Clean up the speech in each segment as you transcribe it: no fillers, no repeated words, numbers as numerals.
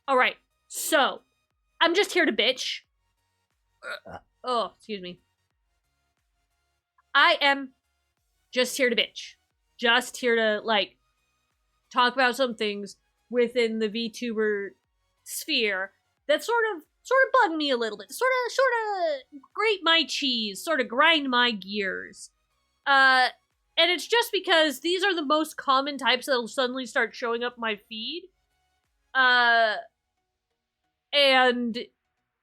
Alright, so, I'm just here to bitch. Oh, excuse me. I am just here to bitch. Just here to, like, talk about some things within the VTuber sphere that sort of bug me a little bit. Sort of grate my cheese, sort of grind my gears. And it's just because these are the most common types that'll suddenly start showing up my feed. And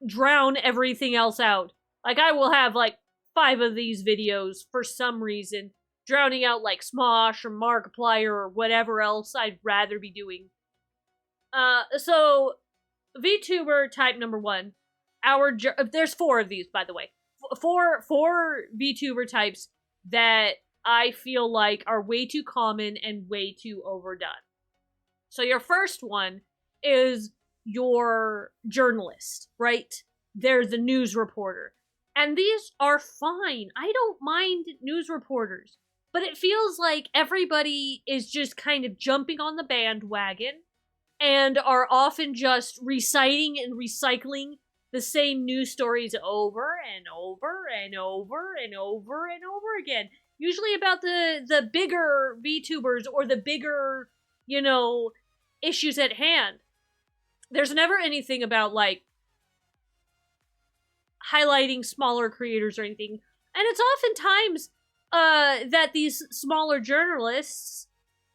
drown everything else out. Like, I will have, like, 5 of these videos for some reason, drowning out, like, Smosh or Markiplier or whatever else I'd rather be doing. So, VTuber type number 1. There's 4 of these, by the way. Four VTuber types that I feel like are way too common and way too overdone. So your first one is your journalist, right? They're the news reporter. And these are fine. I don't mind news reporters. But it feels like everybody is just kind of jumping on the bandwagon and are often just reciting and recycling the same news stories over and over and over and over and over again. Usually about the bigger VTubers or the bigger, issues at hand. There's never anything about, like, highlighting smaller creators or anything. And it's oftentimes that these smaller journalists,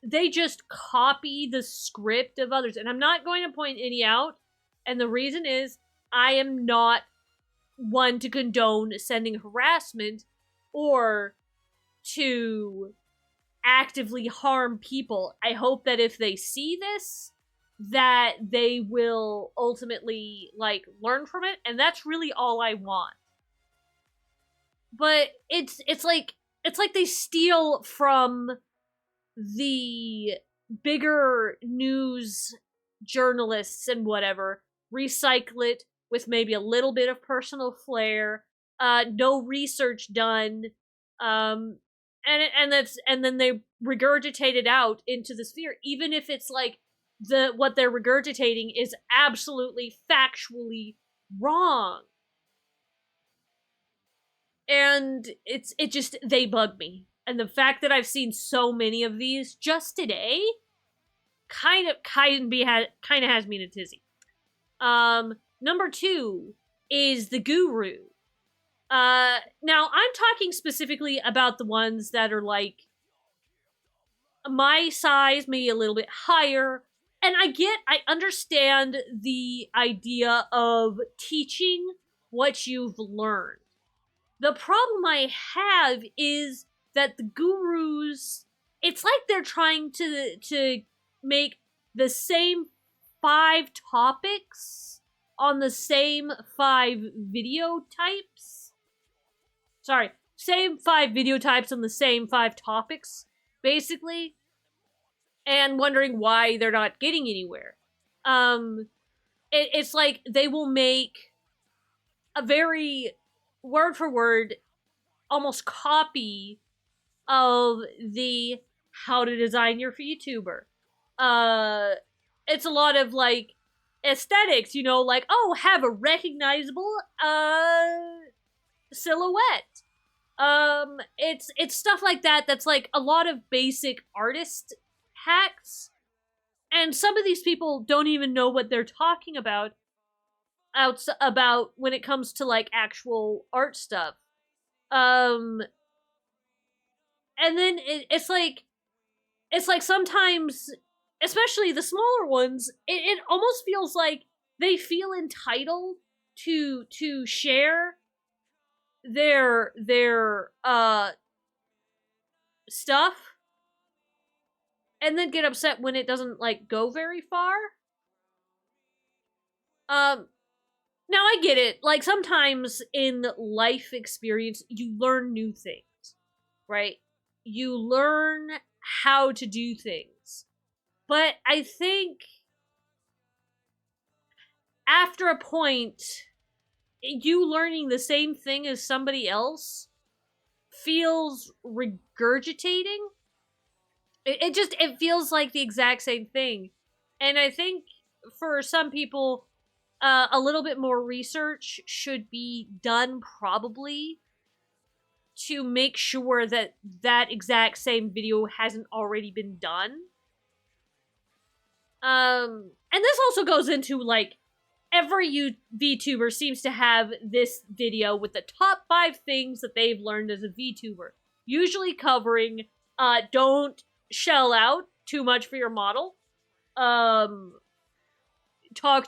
they just copy the script of others. And I'm not going to point any out. And the reason is, I am not one to condone sending harassment or to actively harm people. I hope that if they see this, that they will ultimately, like, learn from it, and that's really all I want. But it's like they steal from the bigger news journalists and whatever, recycle it with maybe a little bit of personal flair, no research done, and then they regurgitate it out into the sphere, even if it's like what they're regurgitating is absolutely factually wrong. And they bug me. And the fact that I've seen so many of these just today kind of has me in a tizzy. Number 2 is the guru. Now I'm talking specifically about the ones that are like my size, maybe a little bit higher. And I understand the idea of teaching what you've learned. The problem I have is that the gurus, it's like they're trying to make the same 5 topics on the same 5 video types. Sorry, same 5 video types on the same 5 topics, basically. And wondering why they're not getting anywhere. It's like they will make a very word for word, almost copy of the how to design your VTuber. It's a lot of, like, aesthetics, like, oh, have a recognizable silhouette. It's stuff like that that's like a lot of basic artist hacks, and some of these people don't even know what they're talking about when it comes to, like, actual art stuff. And then it's like sometimes, especially the smaller ones, it almost feels like they feel entitled to share their stuff, and then get upset when it doesn't, like, go very far. Now I get it. Like, sometimes in life experience, you learn new things, right? You learn how to do things. But I think after a point, you learning the same thing as somebody else feels regurgitating. It feels like the exact same thing. And I think for some people, a little bit more research should be done, probably, to make sure that that exact same video hasn't already been done. And this also goes into, like, every VTuber seems to have this video with the top 5 things that they've learned as a VTuber. Usually covering, don't shell out too much for your model. Talk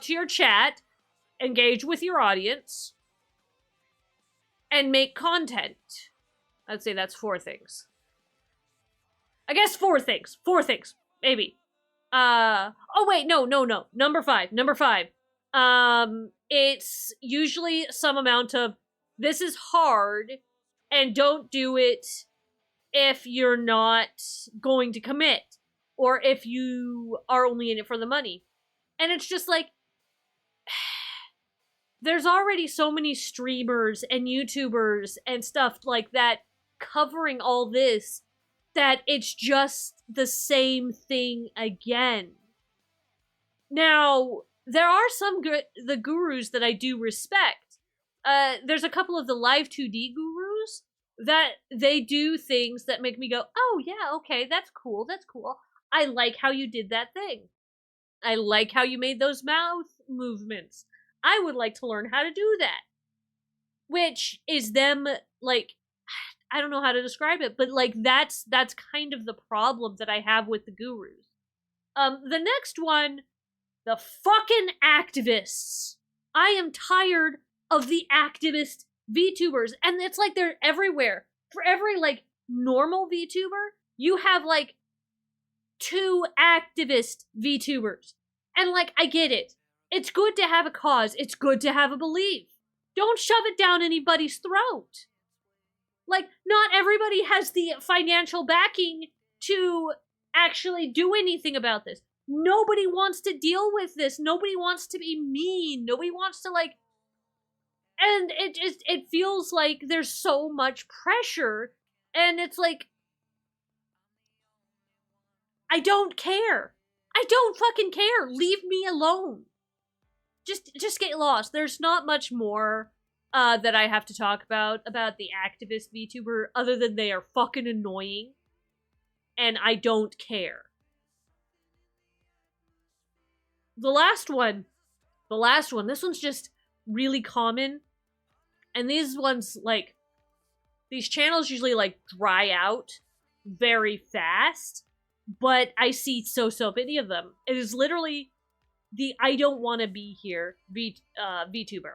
to your chat. Engage with your audience. And make content. I'd say that's 4 things. I guess 4 things. 4 things. Maybe. Oh wait, no. Number 5. It's usually some amount of, this is hard, and don't do it if you're not going to commit, or if you are only in it for the money. And it's just like, there's already so many streamers and YouTubers and stuff like that covering all this, that it's just the same thing again. Now, there are some the gurus that I do respect. There's a couple of the live 2D gurus that they do things that make me go, oh yeah, okay, that's cool. I like how you did that thing. I like how you made those mouth movements. I would like to learn how to do that. Which is them, like, I don't know how to describe it, but like that's kind of the problem that I have with the gurus. The next one, the fucking activists. I am tired of the activist VTubers, and it's like they're everywhere. For every like normal VTuber, you have like 2 activist VTubers. And like, I get it. It's good to have a cause. It's good to have a belief. Don't shove it down anybody's throat. Like, not everybody has the financial backing to actually do anything about this. Nobody wants to deal with this. Nobody wants to be mean. Nobody wants to, like... And it feels like there's so much pressure. And it's like... I don't care. I don't fucking care. Leave me alone. Just get lost. There's not much more that I have to talk about the activist VTuber, other than they are fucking annoying. And I don't care. The last one, this one's just really common. And these ones, like, these channels usually, like, dry out very fast. But I see so many of them. It is literally the I don't want to be here VTuber.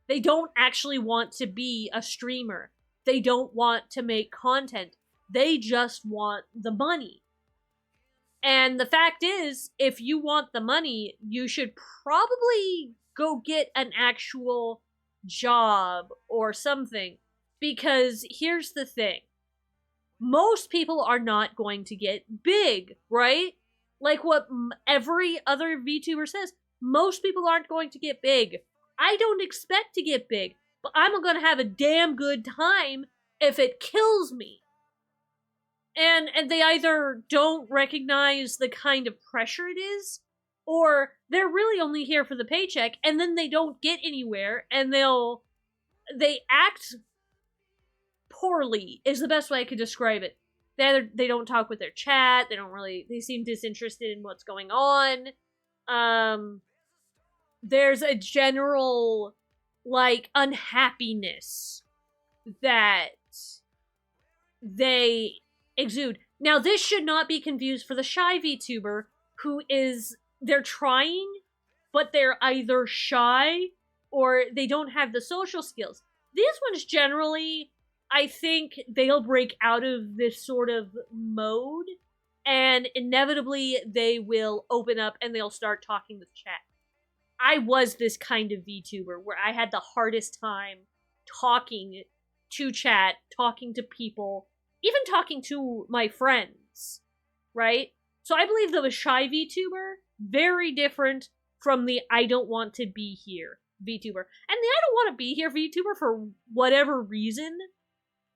They don't actually want to be a streamer. They don't want to make content. They just want the money. And the fact is, if you want the money, you should probably go get an actual job or something. Because here's the thing. Most people are not going to get big, right? Like what every other VTuber says, most people aren't going to get big. I don't expect to get big, but I'm gonna have a damn good time if it kills me. And they either don't recognize the kind of pressure it is, or they're really only here for the paycheck, and then they don't get anywhere, and they act poorly, is the best way I could describe it. They don't talk with their chat, they seem disinterested in what's going on. There's a general, like, unhappiness that they exude. Now, this should not be confused for the shy VTuber who they're trying, but they're either shy or they don't have the social skills. These ones generally, I think they'll break out of this sort of mode, and inevitably they will open up and they'll start talking with chat. I was this kind of VTuber where I had the hardest time talking to chat, talking to people, even talking to my friends, right? So I believe that a shy VTuber, very different from the I don't want to be here VTuber. And the I don't want to be here VTuber, for whatever reason,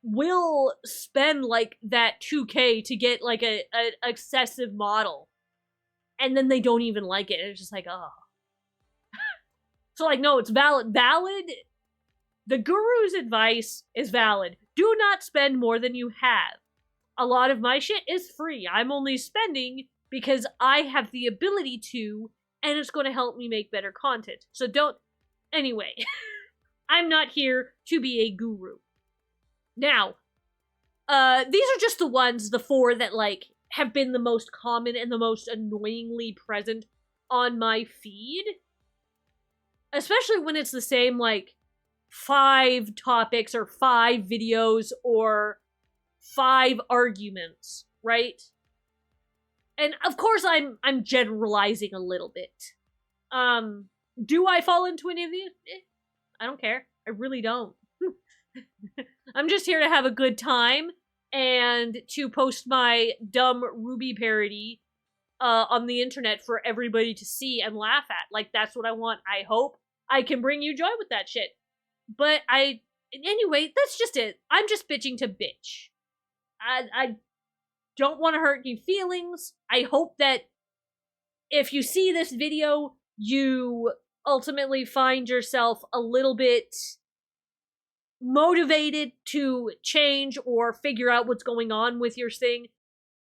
will spend like that 2K to get like a excessive model. and then they don't even like it. And it's just like, oh. So, like, no, it's valid. The guru's advice is valid. Do not spend more than you have. A lot of my shit is free. I'm only spending because I have the ability to, and it's going to help me make better content. So don't... Anyway, I'm not here to be a guru. Now, these are just the 4 that, like, have been the most common and the most annoyingly present on my feed. Especially when it's the same, like, 5 topics or 5 videos or 5 arguments, right? And of course I'm generalizing a little bit. Do I fall into any of these? I don't care. I really don't. I'm just here to have a good time and to post my dumb Ruby parody on the internet for everybody to see and laugh at. Like, that's what I want. I hope I can bring you joy with that shit. But anyway, that's just it. I'm just bitching to bitch. I don't want to hurt your feelings. I hope that if you see this video, you ultimately find yourself a little bit motivated to change or figure out what's going on with your thing.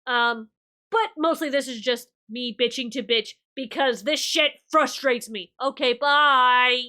But mostly this is just me bitching to bitch because this shit frustrates me. Okay, bye!